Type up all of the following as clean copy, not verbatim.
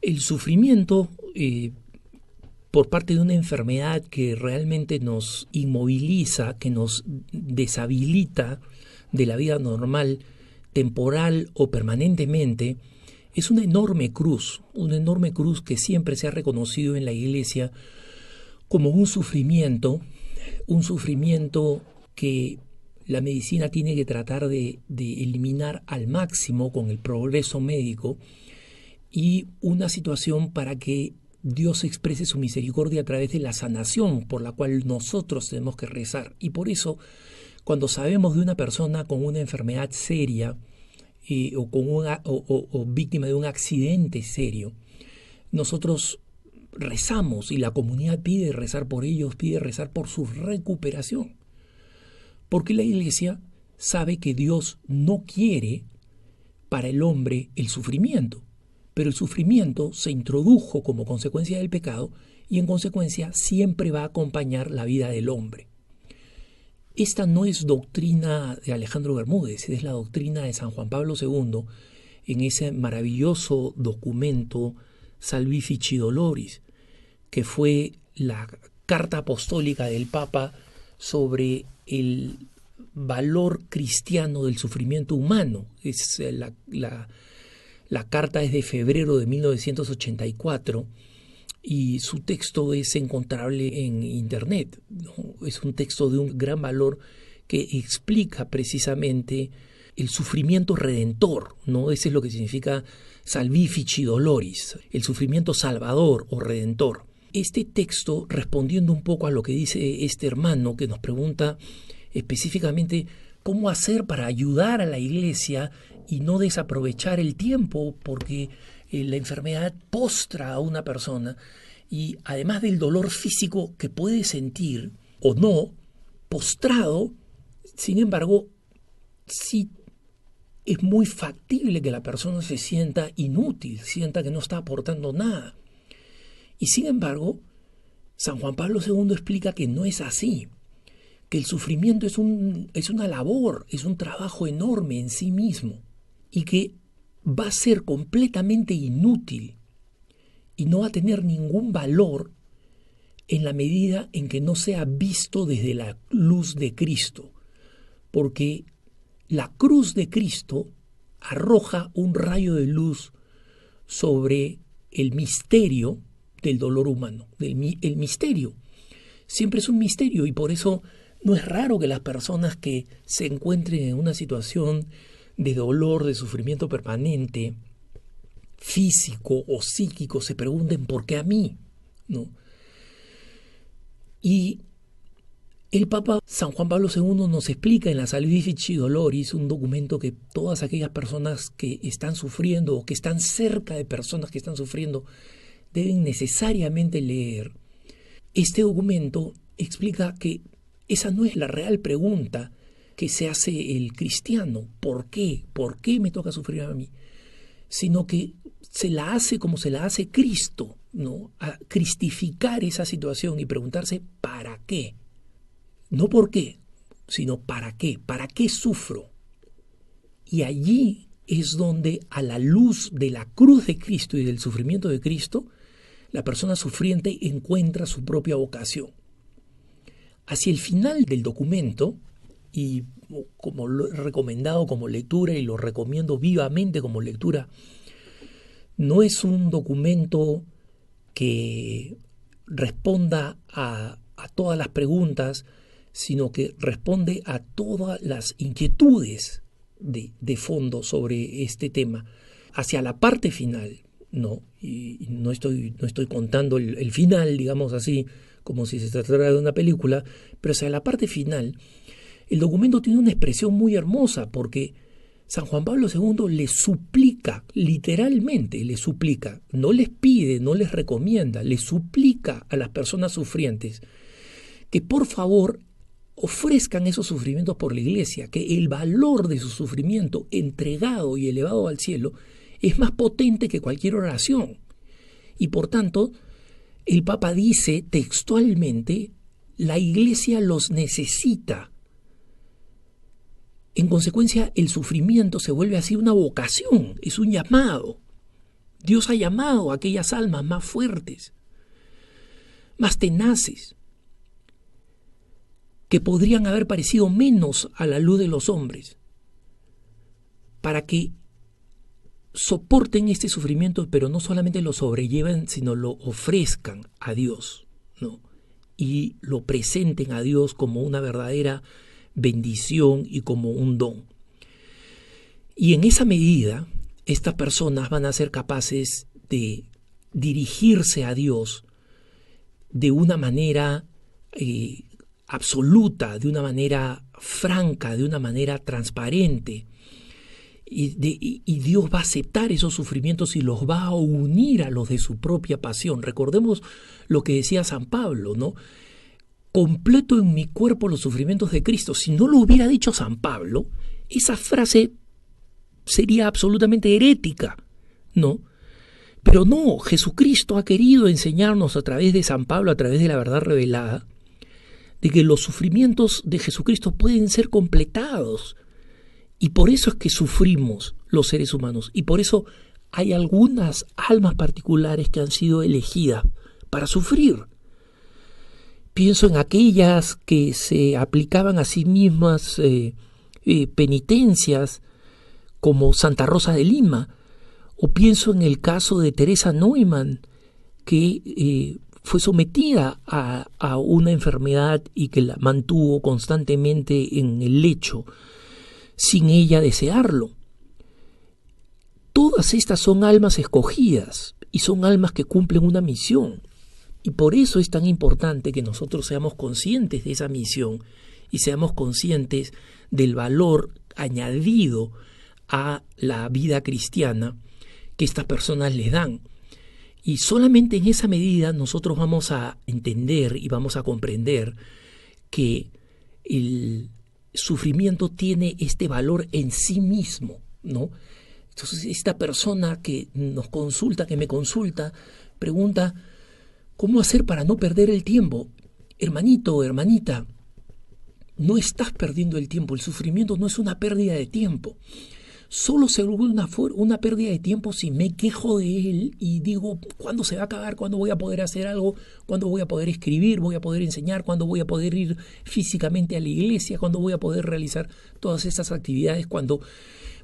El sufrimiento por parte de una enfermedad que realmente nos inmoviliza, que nos deshabilita de la vida normal, temporal o permanentemente, es una enorme cruz que siempre se ha reconocido en la Iglesia como un sufrimiento que la medicina tiene que tratar de eliminar al máximo con el progreso médico, y una situación para que Dios exprese su misericordia a través de la sanación por la cual nosotros tenemos que rezar. Y por eso, cuando sabemos de una persona con una enfermedad seria o víctima de un accidente serio, nosotros rezamos y la comunidad pide rezar por ellos, pide rezar por su recuperación. Porque la Iglesia sabe que Dios no quiere para el hombre el sufrimiento, pero el sufrimiento se introdujo como consecuencia del pecado y en consecuencia siempre va a acompañar la vida del hombre. Esta no es doctrina de Alejandro Bermúdez, es la doctrina de San Juan Pablo II en ese maravilloso documento Salvifici Doloris, que fue la carta apostólica del Papa sobre el valor cristiano del sufrimiento humano. La carta es de febrero de 1984 y su texto es encontrable en internet, ¿no? Es un texto de un gran valor que explica precisamente el sufrimiento redentor, ¿no? Ese es lo que significa Salvifici Doloris, el sufrimiento salvador o redentor. Este texto, respondiendo un poco a lo que dice este hermano que nos pregunta específicamente cómo hacer para ayudar a la Iglesia y no desaprovechar el tiempo, porque la enfermedad postra a una persona, y además del dolor físico que puede sentir o no, postrado, sin embargo, sí es muy factible que la persona se sienta inútil, sienta que no está aportando nada. Y sin embargo, San Juan Pablo II explica que no es así, que el sufrimiento es una labor, es un trabajo enorme en sí mismo, y que va a ser completamente inútil y no va a tener ningún valor en la medida en que no sea visto desde la luz de Cristo, porque la cruz de Cristo arroja un rayo de luz sobre el misterio del dolor humano. El misterio siempre es un misterio, y por eso no es raro que las personas que se encuentren en una situación de dolor, de sufrimiento permanente, físico o psíquico, se pregunten ¿por qué a mí? ¿No? Y el Papa San Juan Pablo II nos explica en la Salvifici Doloris, un documento que todas aquellas personas que están sufriendo o que están cerca de personas que están sufriendo deben necesariamente leer. Este documento explica que esa no es la real pregunta que se hace el cristiano. ¿Por qué? ¿Por qué me toca sufrir a mí? Sino que se la hace como se la hace Cristo, ¿no? A cristificar esa situación y preguntarse ¿para qué? No por qué, sino ¿para qué? ¿Para qué sufro? Y allí es donde, a la luz de la cruz de Cristo y del sufrimiento de Cristo, la persona sufriente encuentra su propia vocación. Hacia el final del documento, y como lo he recomendado como lectura y lo recomiendo vivamente como lectura, no es un documento que responda a todas las preguntas, sino que responde a todas las inquietudes de fondo sobre este tema. Hacia la parte final, ¿no? Y no estoy contando el final, digamos así, como si se tratara de una película, pero hacia la parte final, el documento tiene una expresión muy hermosa, porque San Juan Pablo II les suplica, literalmente les suplica, no les pide, no les recomienda, les suplica a las personas sufrientes que por favor ofrezcan esos sufrimientos por la Iglesia, que el valor de su sufrimiento entregado y elevado al cielo es más potente que cualquier oración. Y por tanto, el Papa dice textualmente, la Iglesia los necesita. En consecuencia, el sufrimiento se vuelve así una vocación, es un llamado. Dios ha llamado a aquellas almas más fuertes, más tenaces, que podrían haber parecido menos a la luz de los hombres, para que soporten este sufrimiento, pero no solamente lo sobrelleven, sino lo ofrezcan a Dios, ¿no? Y lo presenten a Dios como una verdadera bendición y como un don. Y en esa medida, estas personas van a ser capaces de dirigirse a Dios de una manera absoluta, de una manera franca, de una manera transparente. Y Dios va a aceptar esos sufrimientos y los va a unir a los de su propia pasión. Recordemos lo que decía San Pablo, ¿no? Completo en mi cuerpo los sufrimientos de Cristo. Si no lo hubiera dicho San Pablo, esa frase sería absolutamente herética, ¿no? Pero no, Jesucristo ha querido enseñarnos a través de San Pablo, a través de la verdad revelada, de que los sufrimientos de Jesucristo pueden ser completados. Y por eso es que sufrimos los seres humanos. Y por eso hay algunas almas particulares que han sido elegidas para sufrir. Pienso en aquellas que se aplicaban a sí mismas penitencias, como Santa Rosa de Lima, o pienso en el caso de Teresa Neumann, que fue sometida a una enfermedad y que la mantuvo constantemente en el lecho, sin ella desearlo. Todas estas son almas escogidas y son almas que cumplen una misión. Y por eso es tan importante que nosotros seamos conscientes de esa misión y seamos conscientes del valor añadido a la vida cristiana que estas personas les dan. Y solamente en esa medida nosotros vamos a entender y vamos a comprender que el sufrimiento tiene este valor en sí mismo, ¿no? Entonces esta persona que nos consulta, que me consulta, pregunta, ¿cómo hacer para no perder el tiempo? Hermanito, hermanita, no estás perdiendo el tiempo. El sufrimiento no es una pérdida de tiempo. Solo se vuelve una pérdida de tiempo si me quejo de él y digo, ¿cuándo se va a acabar? ¿Cuándo voy a poder hacer algo? ¿Cuándo voy a poder escribir? ¿Voy a poder enseñar? ¿Cuándo voy a poder ir físicamente a la iglesia? ¿Cuándo voy a poder realizar todas estas actividades? Cuando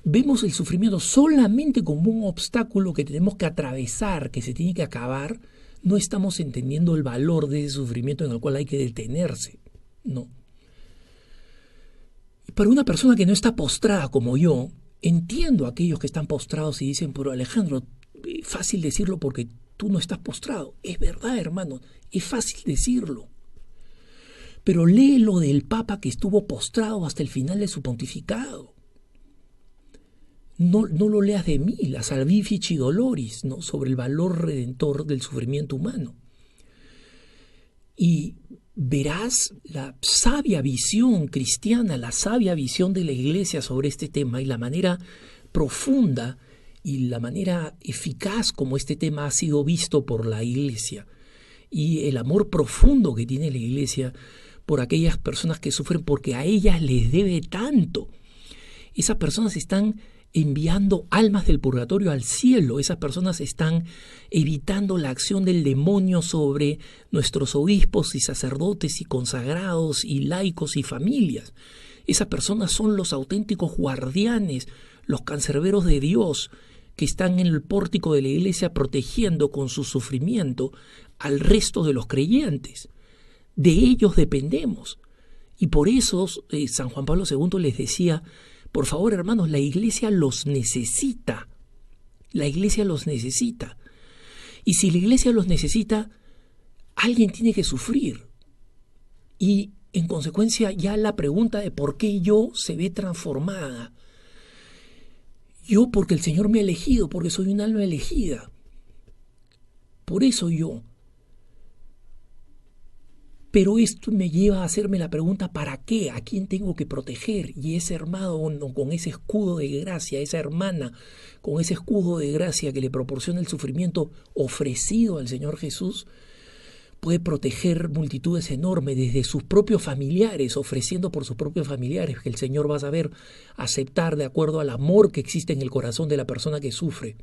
vemos el sufrimiento solamente como un obstáculo que tenemos que atravesar, que se tiene que acabar, no estamos entendiendo el valor de ese sufrimiento en el cual hay que detenerse, ¿no? Para una persona que no está postrada como yo, entiendo a aquellos que están postrados y dicen, pero Alejandro, es fácil decirlo porque tú no estás postrado. Es verdad, hermano, es fácil decirlo. Pero lee lo del Papa que estuvo postrado hasta el final de su pontificado. No lo leas de mí, la Salvifici Doloris, ¿no? Sobre el valor redentor del sufrimiento humano. Y verás la sabia visión cristiana, la sabia visión de la Iglesia sobre este tema y la manera profunda y la manera eficaz como este tema ha sido visto por la Iglesia y el amor profundo que tiene la Iglesia por aquellas personas que sufren porque a ellas les debe tanto. Esas personas están enviando almas del purgatorio al cielo. Esas personas están evitando la acción del demonio sobre nuestros obispos y sacerdotes y consagrados y laicos y familias. Esas personas son los auténticos guardianes, los cancerberos de Dios, que están en el pórtico de la iglesia protegiendo con su sufrimiento al resto de los creyentes. De ellos dependemos. Y por eso San Juan Pablo II les decía, por favor, hermanos, la iglesia los necesita. La iglesia los necesita. Y si la iglesia los necesita, alguien tiene que sufrir. Y en consecuencia ya la pregunta de por qué yo se ve transformada. Yo porque el Señor me ha elegido, porque soy un alma elegida. Por eso yo. Pero esto me lleva a hacerme la pregunta, ¿para qué? ¿A quién tengo que proteger? Y ese hermano con ese escudo de gracia, esa hermana con ese escudo de gracia que le proporciona el sufrimiento ofrecido al Señor Jesús, puede proteger multitudes enormes desde sus propios familiares, ofreciendo por sus propios familiares, que el Señor va a saber aceptar de acuerdo al amor que existe en el corazón de la persona que sufre.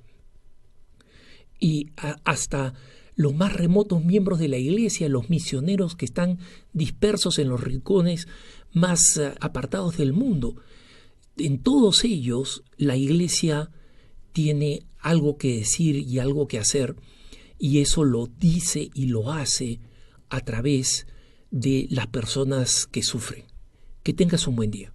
y hasta los más remotos miembros de la iglesia, los misioneros que están dispersos en los rincones más apartados del mundo. En todos ellos la iglesia tiene algo que decir y algo que hacer, y eso lo dice y lo hace a través de las personas que sufren. Que tengas un buen día.